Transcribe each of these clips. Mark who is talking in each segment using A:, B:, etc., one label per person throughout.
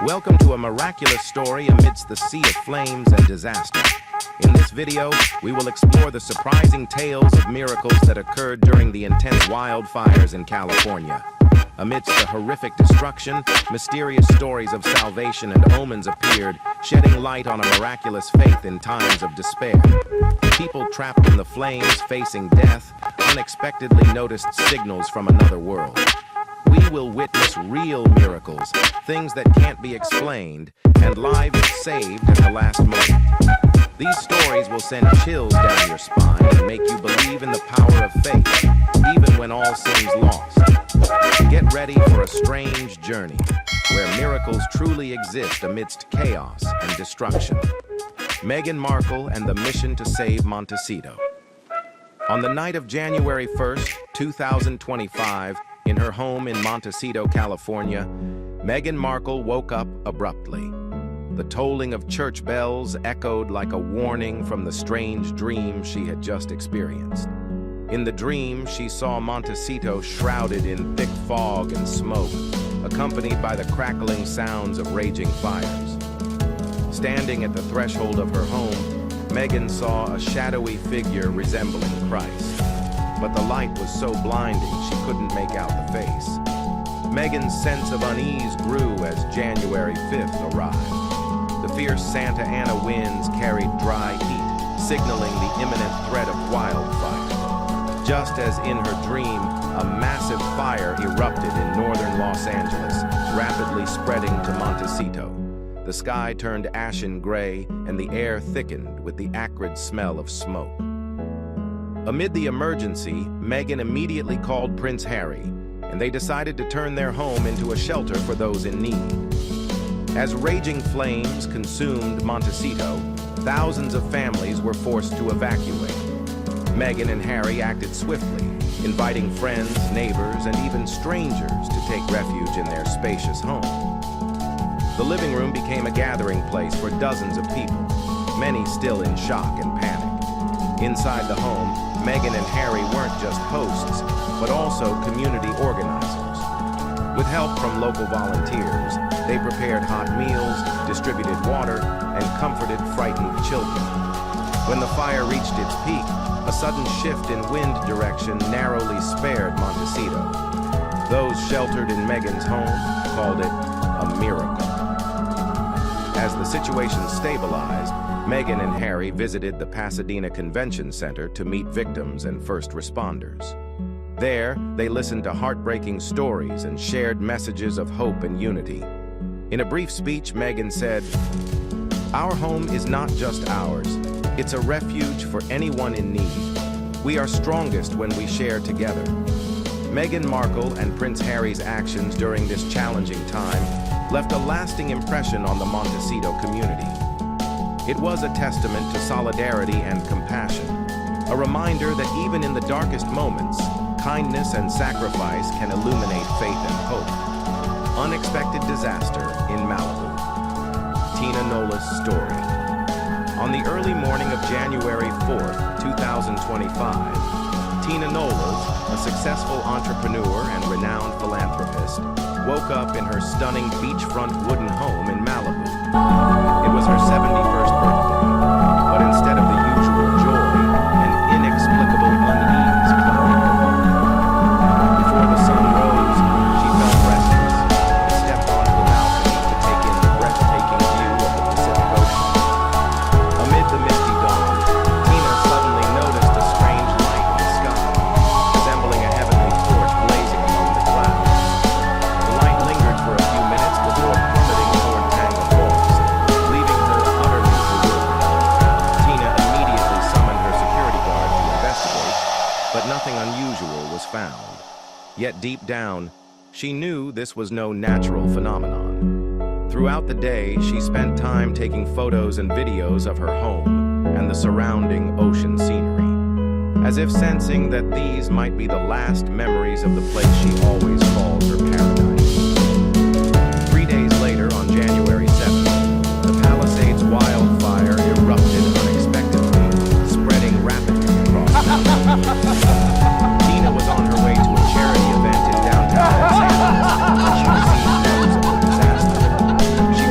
A: Welcome to a miraculous story amidst the sea of flames and disaster. In this video, we will explore the surprising tales of miracles that occurred during the intense wildfires in California. Amidst the horrific destruction, mysterious stories of salvation and omens appeared, shedding light on a miraculous faith in times of despair. People trapped in the flames, facing death, unexpectedly noticed signals from another world. We will witness real miracles, things that can't be explained, and lives saved at the last moment. These stories will send chills down your spine and make you believe in the power of faith, even when all seems lost. Get ready for a strange journey, where miracles truly exist amidst chaos and destruction. Meghan Markle and the mission to save Montecito. On the night of January 1st, 2025, in her home in Montecito, California, Meghan Markle woke up abruptly. The tolling of church bells echoed like a warning from the strange dream she had just experienced. In the dream, she saw Montecito shrouded in thick fog and smoke, accompanied by the crackling sounds of raging fires. Standing at the threshold of her home, Meghan saw a shadowy figure resembling Christ. But the light was so blinding she couldn't make out the face. Meghan's sense of unease grew as January 5th arrived. The fierce Santa Ana winds carried dry heat, signaling the imminent threat of wildfire. Just as in her dream, a massive fire erupted in northern Los Angeles, rapidly spreading to Montecito. The sky turned ashen gray, and the air thickened with the acrid smell of smoke. Amid the emergency, Meghan immediately called Prince Harry, and they decided to turn their home into a shelter for those in need. As raging flames consumed Montecito, thousands of families were forced to evacuate. Meghan and Harry acted swiftly, inviting friends, neighbors, and even strangers to take refuge in their spacious home. The living room became a gathering place for dozens of people, many still in shock and panic. Inside the home, Meghan and Harry weren't just hosts, but also community organizers. With help from local volunteers, they prepared hot meals, distributed water, and comforted frightened children. When the fire reached its peak, a sudden shift in wind direction narrowly spared Montecito. Those sheltered in Meghan's home called it a miracle. As the situation stabilized, Meghan and Harry visited the Pasadena Convention Center to meet victims and first responders. There, they listened to heartbreaking stories and shared messages of hope and unity. In a brief speech, Meghan said, "Our home is not just ours. It's a refuge for anyone in need. We are strongest when we share together." Meghan Markle and Prince Harry's actions during this challenging time left a lasting impression on the Montecito community. It was a testament to solidarity and compassion, a reminder that even in the darkest moments, kindness and sacrifice can illuminate faith and hope. Unexpected disaster in Malibu. Tina Nola's story. On the early morning of January 4th, 2025, Tina Nolas, a successful entrepreneur and renowned philanthropist, woke up in her stunning beachfront wooden home in Malibu. It was her 71st birthday, but instead of the usual joy, an inexplicable unease clouded her heart. Before the sun rose, she felt restless and stepped onto the balcony to take in the breathtaking view of the Pacific Ocean. Amid the misty dawn, Tina suddenly noticed a strange light in the sky, resembling a heavenly torch blazing among the clouds. The light lingered for a few minutes before plummeting toward Tangle Falls, leaving her utterly bewildered. Tina immediately summoned her security guard to investigate, but nothing unusual was found. Yet deep down, she knew this was no natural phenomenon. Throughout the day, she spent time taking photos and videos of her home and the surrounding ocean scenery, as if sensing that these might be the last memories of the place she always called her paradise. 3 days later, on January 7th, the Palisades wildfire erupted unexpectedly, spreading rapidly across the Tina was on her way to a charity event in downtown Los Angeles when she received news of the disaster. She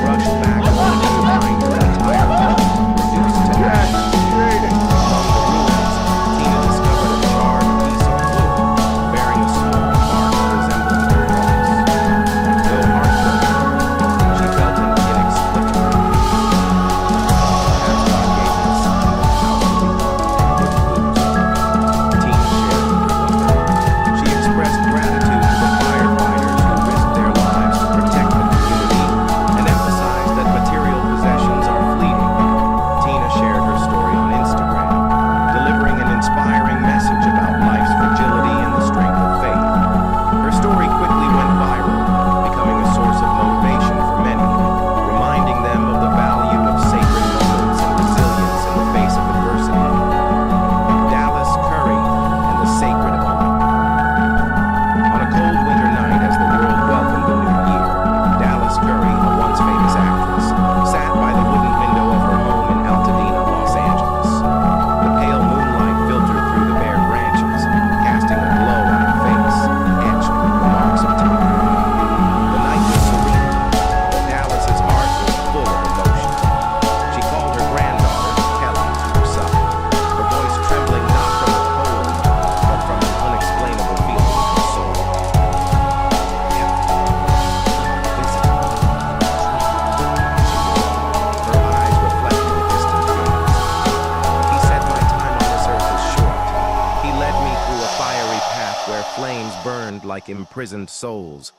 A: like imprisoned souls.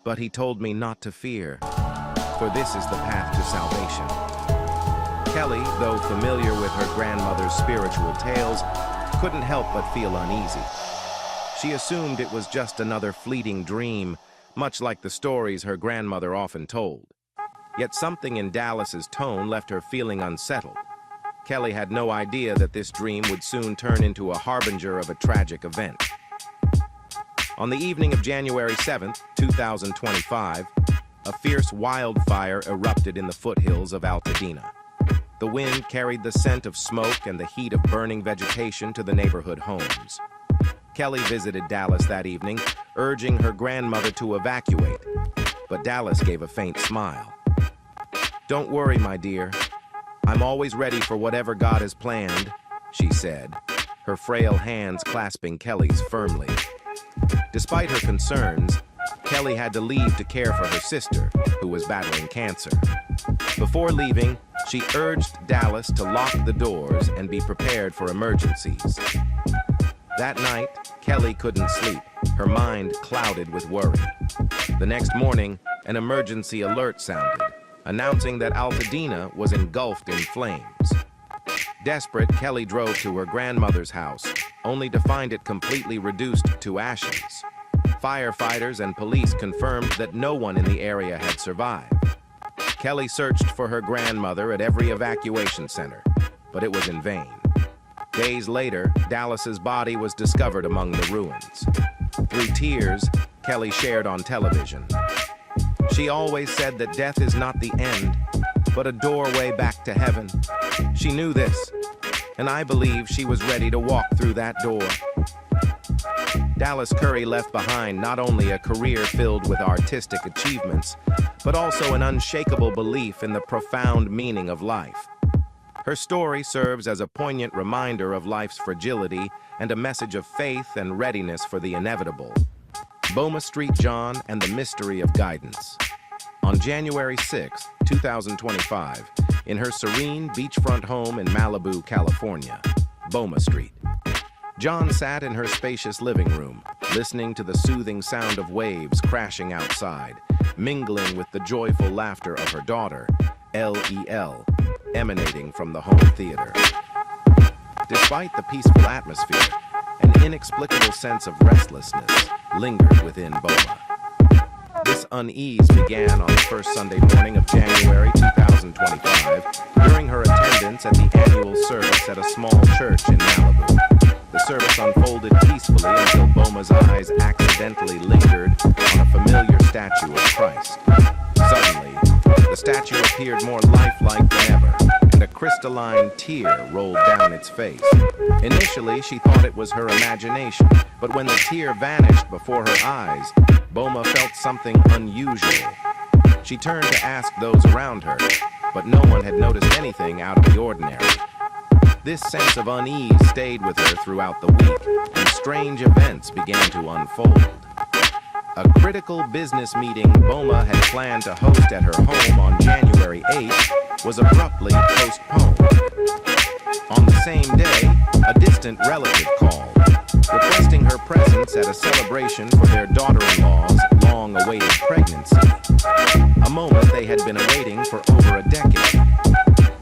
A: But he told me not to fear, for this is the path to salvation. Kelly, though familiar with her grandmother's spiritual tales, couldn't help but feel uneasy. She assumed it was just another fleeting dream, much like the stories her grandmother often told. Yet something in Dallas's tone left her feeling unsettled. Kelly had no idea that this dream would soon turn into a harbinger of a tragic event. On the evening of January 7th, 2025, a fierce wildfire erupted in the foothills of Altadena. The wind carried the scent of smoke and the heat of burning vegetation to the neighborhood homes. Kelly visited Dallas that evening, urging her grandmother to evacuate, but Dallas gave a faint smile. "Don't worry, my dear. I'm always ready for whatever God has planned," she said, her frail hands clasping Kelly's firmly. Despite her concerns, Kelly had to leave to care for her sister, who was battling cancer. Before leaving, she urged Dallas to lock the doors and be prepared for emergencies. That night, Kelly couldn't sleep, her mind clouded with worry. The next morning, an emergency alert sounded, announcing that Altadena was engulfed in flames. Desperate, Kelly drove to her grandmother's house, only to find it completely reduced to ashes. Firefighters and police confirmed that no one in the area had survived. Kelly searched for her grandmother at every evacuation center, but it was in vain. Days later, Dallas's body was discovered among the ruins. Through tears, Kelly shared on television. She always said that death is not the end, but a doorway back to heaven. She knew this, and I believe she was ready to walk through that door. Dallas Curry left behind not only a career filled with artistic achievements, but also an unshakable belief in the profound meaning of life. Her story serves as a poignant reminder of life's fragility and a message of faith and readiness for the inevitable. Boma Street John and the Mystery of Guidance. On January 6, 2025, in her serene beachfront home in Malibu, California, Boma Street, John sat in her spacious living room, listening to the soothing sound of waves crashing outside, mingling with the joyful laughter of her daughter, L.E.L., emanating from the home theater. Despite the peaceful atmosphere, an inexplicable sense of restlessness lingered within Boma. This unease began on the first Sunday morning of January 2025 during her attendance at the annual service at a small church in Malibu. The service unfolded peacefully until Boma's eyes accidentally lingered on a familiar statue of Christ. Suddenly, the statue appeared more lifelike than ever, and a crystalline tear rolled down its face. Initially, she thought it was her imagination, but when the tear vanished before her eyes, Boma felt something unusual. She turned to ask those around her, but no one had noticed anything out of the ordinary. This sense of unease stayed with her throughout the week, and strange events began to unfold. A critical business meeting Boma had planned to host at her home on January 8th was abruptly postponed. On the same day, a distant relative called, requesting her presence at a celebration for their daughter-in-law's long-awaited pregnancy, a moment they had been awaiting for over a decade.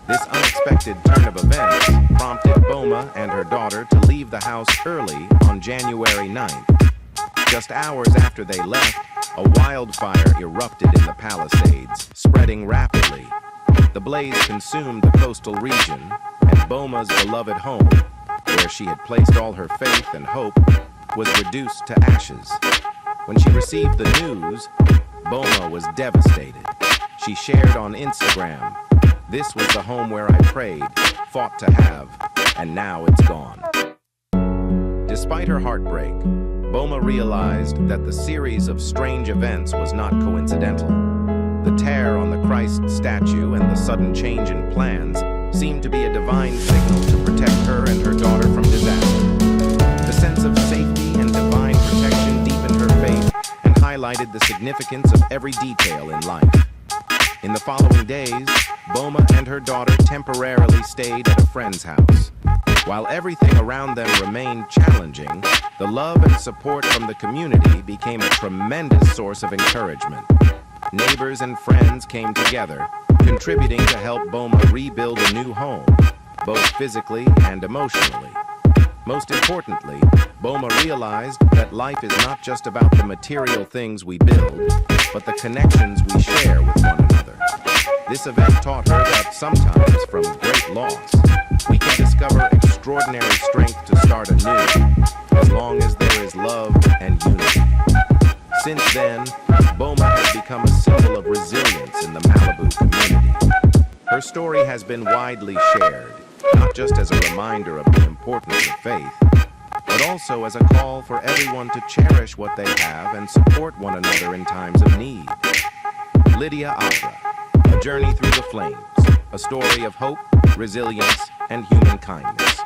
A: This unexpected turn of events prompted Boma and her daughter to leave the house early on January 9th. Just hours after they left, a wildfire erupted in the Palisades, spreading rapidly. The blaze consumed the coastal region, and Boma's beloved home, where she had placed all her faith and hope, was reduced to ashes. When she received the news, Boma was devastated. She shared on Instagram, "This was the home where I prayed, fought to have, and now it's gone." Despite her heartbreak, Boma realized that the series of strange events was not coincidental. The tear on the Christ statue and the sudden change in plans seemed to be a divine signal to protect her and her daughter from disaster. The sense of safety and divine protection deepened her faith and highlighted the significance of every detail in life. In the following days, Boma and her daughter temporarily stayed at a friend's house. While everything around them remained challenging, the love and support from the community became a tremendous source of encouragement. Neighbors and friends came together, contributing to help Boma rebuild a new home, both physically and emotionally. Most importantly, Boma realized that life is not just about the material things we build, but the connections we share with one another. This event taught her that sometimes, from great loss, we can discover extraordinary strength to start anew, as long as there is love and unity. Since then, Boma has become a symbol of resilience in the Malibu community. Her story has been widely shared, not just as a reminder of the importance of faith, but also as a call for everyone to cherish what they have and support one another in times of need. Lydia Abra, A Journey Through the Flames, a story of hope, resilience, and human kindness.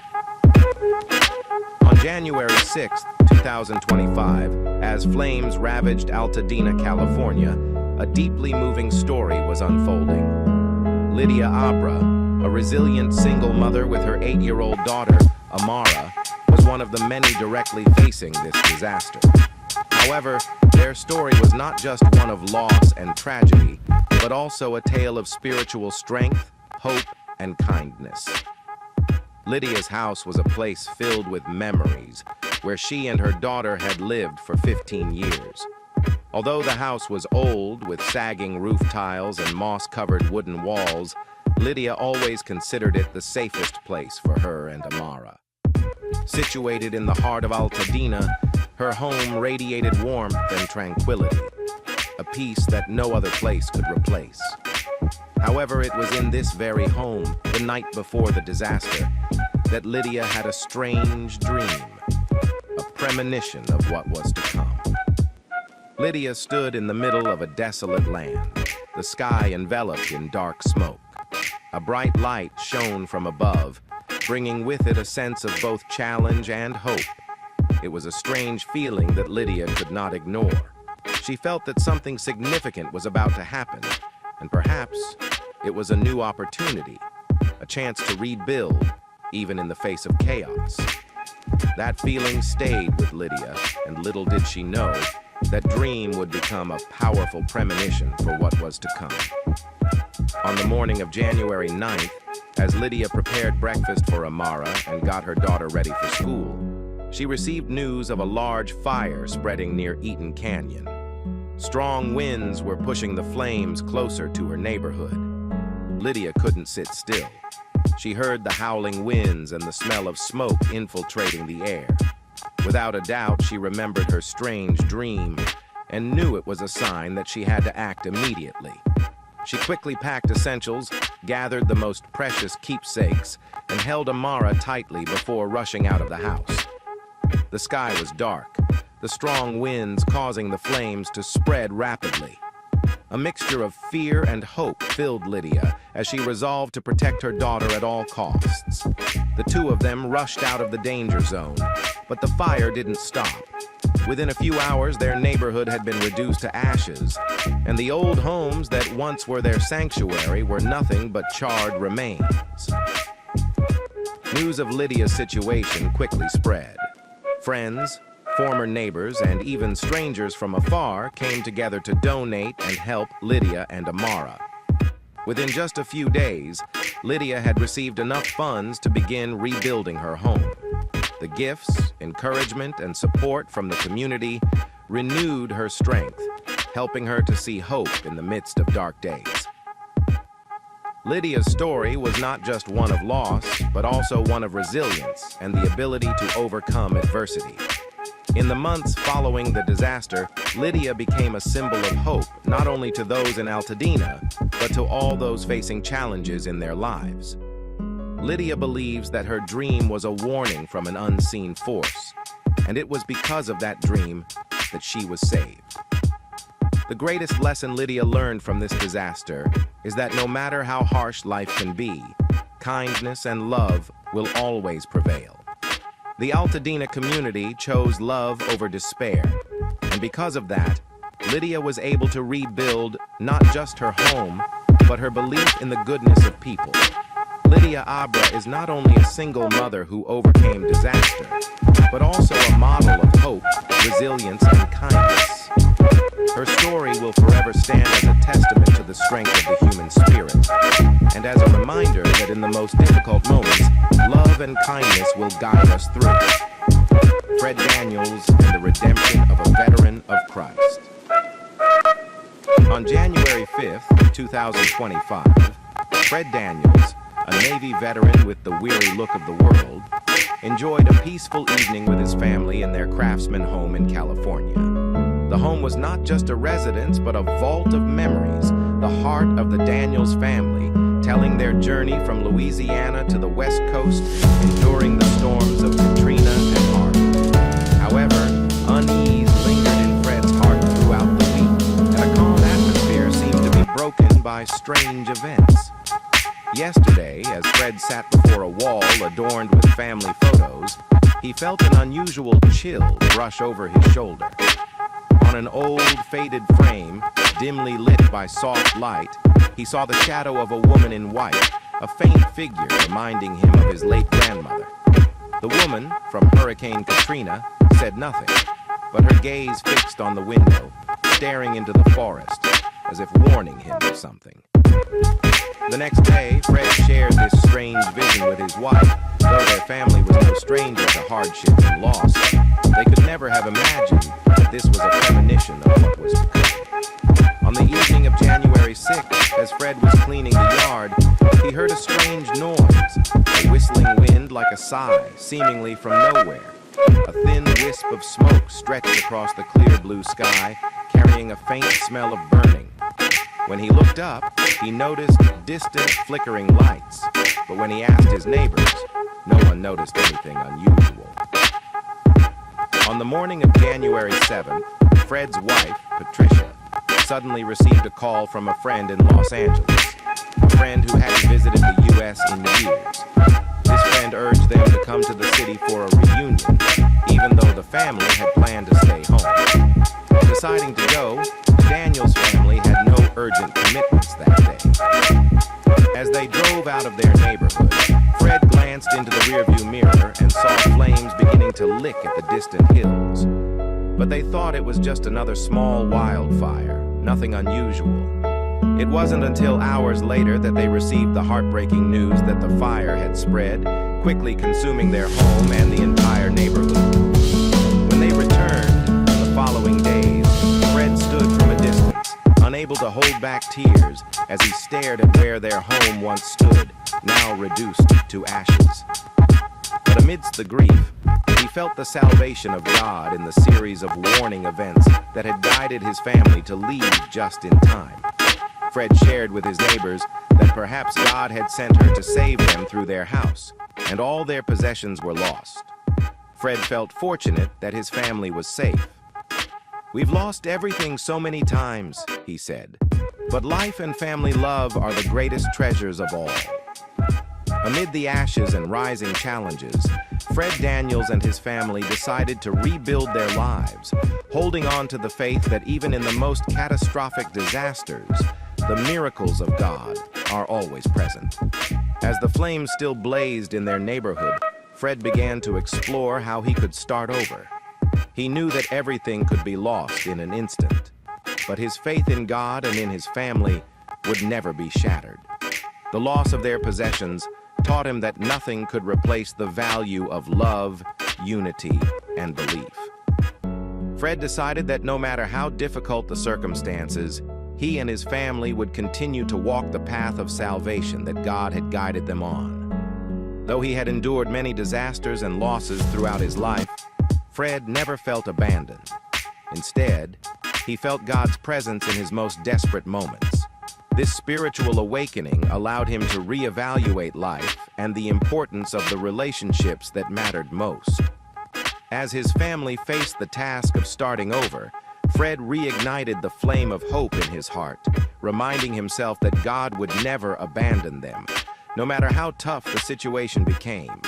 A: On January 6, 2025, as flames ravaged Altadena, California, a deeply moving story was unfolding. Lydia Abra, a resilient single mother with her 8-year-old daughter, Amara, was one of the many directly facing this disaster. However, their story was not just one of loss and tragedy, but also a tale of spiritual strength, hope, and kindness. Lydia's house was a place filled with memories, where she and her daughter had lived for 15 years. Although the house was old, with sagging roof tiles and moss-covered wooden walls, Lydia always considered it the safest place for her and Amara. Situated in the heart of Altadena, her home radiated warmth and tranquility, a peace that no other place could replace. However, it was in this very home, the night before the disaster, that Lydia had a strange dream, a premonition of what was to come. Lydia stood in the middle of a desolate land, the sky enveloped in dark smoke. A bright light shone from above, bringing with it a sense of both challenge and hope. It was a strange feeling that Lydia could not ignore. She felt that something significant was about to happen, and perhaps it was a new opportunity, a chance to rebuild, even in the face of chaos. That feeling stayed with Lydia, and little did she know that dream would become a powerful premonition for what was to come. On the morning of January 9th, as Lydia prepared breakfast for Amara and got her daughter ready for school, she received news of a large fire spreading near Eaton Canyon. Strong winds were pushing the flames closer to her neighborhood. Lydia couldn't sit still. She heard the howling winds and the smell of smoke infiltrating the air. Without a doubt, she remembered her strange dream and knew it was a sign that she had to act immediately. She quickly packed essentials, gathered the most precious keepsakes, and held Amara tightly before rushing out of the house. The sky was dark, the strong winds causing the flames to spread rapidly. A mixture of fear and hope filled Lydia as she resolved to protect her daughter at all costs. The two of them rushed out of the danger zone, but the fire didn't stop. Within a few hours, their neighborhood had been reduced to ashes, and the old homes that once were their sanctuary were nothing but charred remains. News of Lydia's situation quickly spread. Friends, former neighbors, and even strangers from afar came together to donate and help Lydia and Amara. Within just a few days, Lydia had received enough funds to begin rebuilding her home. The gifts, encouragement, and support from the community renewed her strength, helping her to see hope in the midst of dark days. Lydia's story was not just one of loss, but also one of resilience and the ability to overcome adversity. In the months following the disaster, Lydia became a symbol of hope, not only to those in Altadena, but to all those facing challenges in their lives. Lydia believes that her dream was a warning from an unseen force, and it was because of that dream that she was saved. The greatest lesson Lydia learned from this disaster is that no matter how harsh life can be, kindness and love will always prevail. The Altadena community chose love over despair, and because of that, Lydia was able to rebuild not just her home, but her belief in the goodness of people. Lydia Abra is not only a single mother who overcame disaster, but also a model of hope, resilience, and kindness. Her story will forever stand as a testament to the strength of the human spirit, and as a reminder that in the most difficult moments, love and kindness will guide us through. Fred Daniels and the redemption of a veteran of Christ. On January 5th, 2025, Fred Daniels, a Navy veteran with the weary look of the world, enjoyed a peaceful evening with his family in their Craftsman home in California. The home was not just a residence, but a vault of memories, the heart of the Daniels family, telling their journey from Louisiana to the West Coast, enduring the storms of Katrina and Harvey. However, unease lingered in Fred's heart throughout the week, and a calm atmosphere seemed to be broken by strange events. Yesterday, as Fred sat before a wall adorned with family photos, he felt an unusual chill brush over his shoulder. On an old, faded frame, dimly lit by soft light, he saw the shadow of a woman in white, a faint figure reminding him of his late grandmother. The woman, from Hurricane Katrina, said nothing, but her gaze fixed on the window, staring into the forest, as if warning him of something. The next day, Fred shared this strange vision with his wife. Though their family was no stranger to hardship and loss, they could never have imagined that this was a premonition of what was to come. On the evening of January 6th, as Fred was cleaning the yard, he heard a strange noise, a whistling wind like a sigh, seemingly from nowhere. A thin wisp of smoke stretched across the clear blue sky, carrying a faint smell of burning. When he looked up, he noticed distant flickering lights, but when he asked his neighbors, no one noticed anything unusual. On the morning of January 7th, Fred's wife, Patricia, suddenly received a call from a friend in Los Angeles, a friend who hadn't visited the U.S. in years. This friend urged them to come to the city for a reunion, even though the family had planned to stay home. Deciding to go, the Daniels family had no urgent commitments that day. As they drove out of their neighborhood, Fred glanced into the rearview mirror and saw flames beginning to lick at the distant hills. But they thought it was just another small wildfire, nothing unusual. It wasn't until hours later that they received the heartbreaking news that the fire had spread, quickly consuming their home and the entire neighborhood. When they returned, the following days, Fred stood from a distance, unable to hold back tears as he stared at where their home once stood, now reduced to ashes. But amidst the grief, he felt the salvation of God in the series of warning events that had guided his family to leave just in time. Fred shared with his neighbors that perhaps God had sent her to save them through their house, and all their possessions were lost. Fred felt fortunate that his family was safe. "We've lost everything so many times," he said, "but life and family love are the greatest treasures of all." Amid the ashes and rising challenges, Fred Daniels and his family decided to rebuild their lives, holding on to the faith that even in the most catastrophic disasters, the miracles of God are always present. As the flames still blazed in their neighborhood, Fred began to explore how he could start over. He knew that everything could be lost in an instant, but his faith in God and in his family would never be shattered. The loss of their possessions taught him that nothing could replace the value of love, unity, and belief. Fred decided that no matter how difficult the circumstances, he and his family would continue to walk the path of salvation that God had guided them on. Though he had endured many disasters and losses throughout his life, Fred never felt abandoned. Instead, he felt God's presence in his most desperate moments. This spiritual awakening allowed him to reevaluate life and the importance of the relationships that mattered most. As his family faced the task of starting over, Fred reignited the flame of hope in his heart, reminding himself that God would never abandon them, no matter how tough the situation became.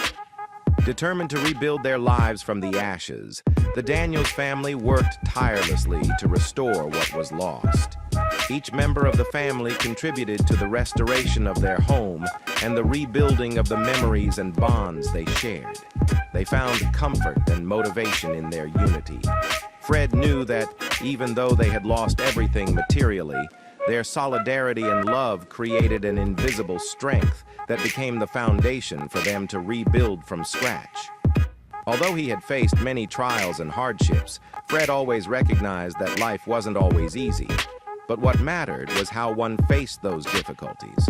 A: Determined to rebuild their lives from the ashes, the Daniels family worked tirelessly to restore what was lost. Each member of the family contributed to the restoration of their home, and the rebuilding of the memories and bonds they shared. They found comfort and motivation in their unity. Fred knew that even though they had lost everything materially, their solidarity and love created an invisible strength that became the foundation for them to rebuild from scratch. Although he had faced many trials and hardships, Fred always recognized that life wasn't always easy. But what mattered was how one faced those difficulties.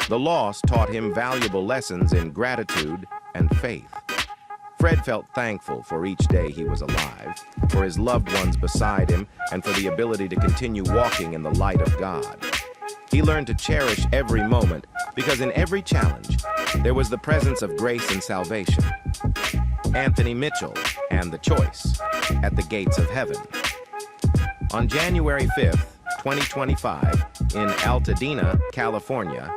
A: The loss taught him valuable lessons in gratitude and faith. Fred felt thankful for each day he was alive, for his loved ones beside him, and for the ability to continue walking in the light of God. He learned to cherish every moment because in every challenge, there was the presence of grace and salvation. Anthony Mitchell and The Choice at the Gates of Heaven. On January 5th, 2025, in Altadena, California,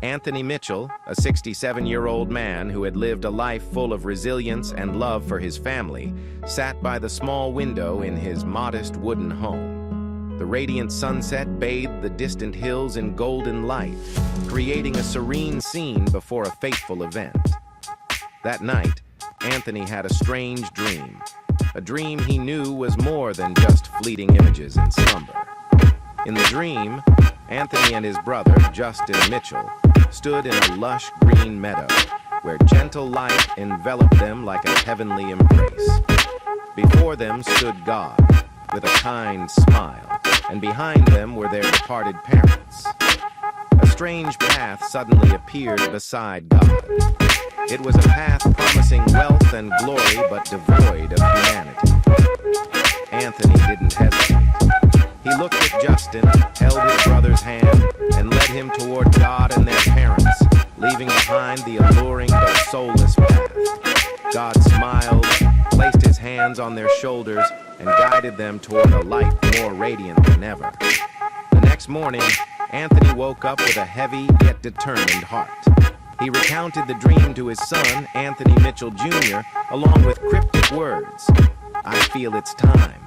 A: Anthony Mitchell, a 67-year-old man who had lived a life full of resilience and love for his family, sat by the small window in his modest wooden home. The radiant sunset bathed the distant hills in golden light, creating a serene scene before a fateful event. That night, Anthony had a strange dream, a dream he knew was more than just fleeting images in slumber. In the dream, Anthony and his brother, Justin Mitchell, stood in a lush green meadow, where gentle light enveloped them like a heavenly embrace. Before them stood God, with a kind smile, and behind them were their departed parents. A strange path suddenly appeared beside God. It was a path promising wealth and glory, but devoid of humanity. Anthony didn't hesitate. He looked at Justin, held his brother's hand, and led him toward God and their parents, leaving behind the alluring but soulless path. God smiled, placed his hands on their shoulders, and guided them toward a light more radiant than ever. The next morning, Anthony woke up with a heavy yet determined heart. He recounted the dream to his son, Anthony Mitchell Jr., along with cryptic words. "I feel it's time.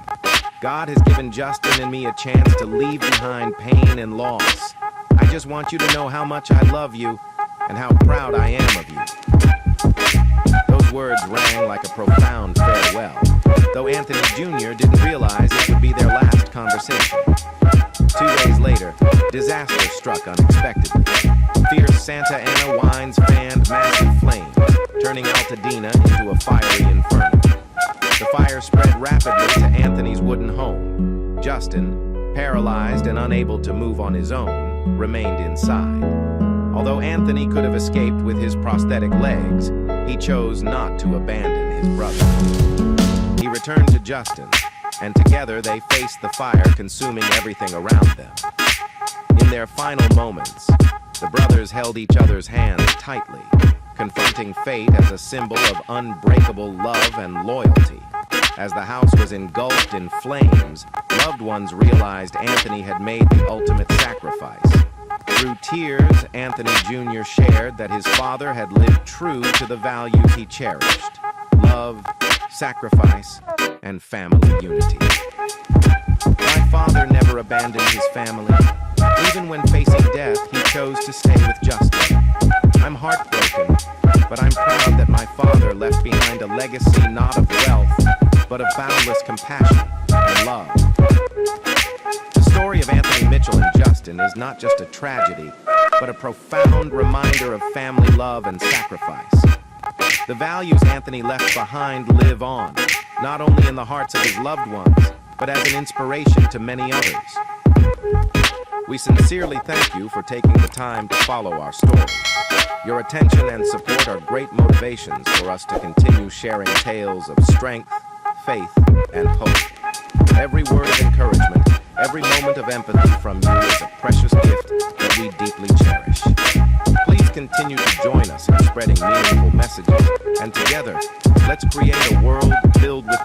A: God has given Justin and me a chance to leave behind pain and loss. I just want you to know how much I love you and how proud I am of you." Those words rang like a profound farewell, though Anthony Jr. didn't realize it would be their last conversation. 2 days later, disaster struck unexpectedly. Fierce Santa Ana winds fanned massive flames, turning Altadena into a fiery inferno. The fire spread rapidly to Anthony's wooden home. Justin, paralyzed and unable to move on his own, remained inside. Although Anthony could have escaped with his prosthetic legs, he chose not to abandon his brother. He returned to Justin, and together they faced the fire consuming everything around them. In their final moments, the brothers held each other's hands tightly, confronting fate as a symbol of unbreakable love and loyalty. As the house was engulfed in flames, loved ones realized Anthony had made the ultimate sacrifice. Through tears, Anthony Jr. shared that his father had lived true to the values he cherished: love, sacrifice, and family unity. "My father never abandoned his family. Even when facing death, he chose to stay with Justin. I'm heartbroken, but I'm proud that my father left behind a legacy not of wealth, but of boundless compassion and love." The story of Anthony Mitchell and Justin is not just a tragedy, but a profound reminder of family love and sacrifice. The values Anthony left behind live on, not only in the hearts of his loved ones, but as an inspiration to many others. We sincerely thank you for taking the time to follow our story. Your attention and support are great motivations for us to continue sharing tales of strength, faith, and hope. Every word of encouragement, every moment of empathy from you is a precious gift that we deeply cherish. Please continue to join us in spreading meaningful messages, and together, let's create a world filled with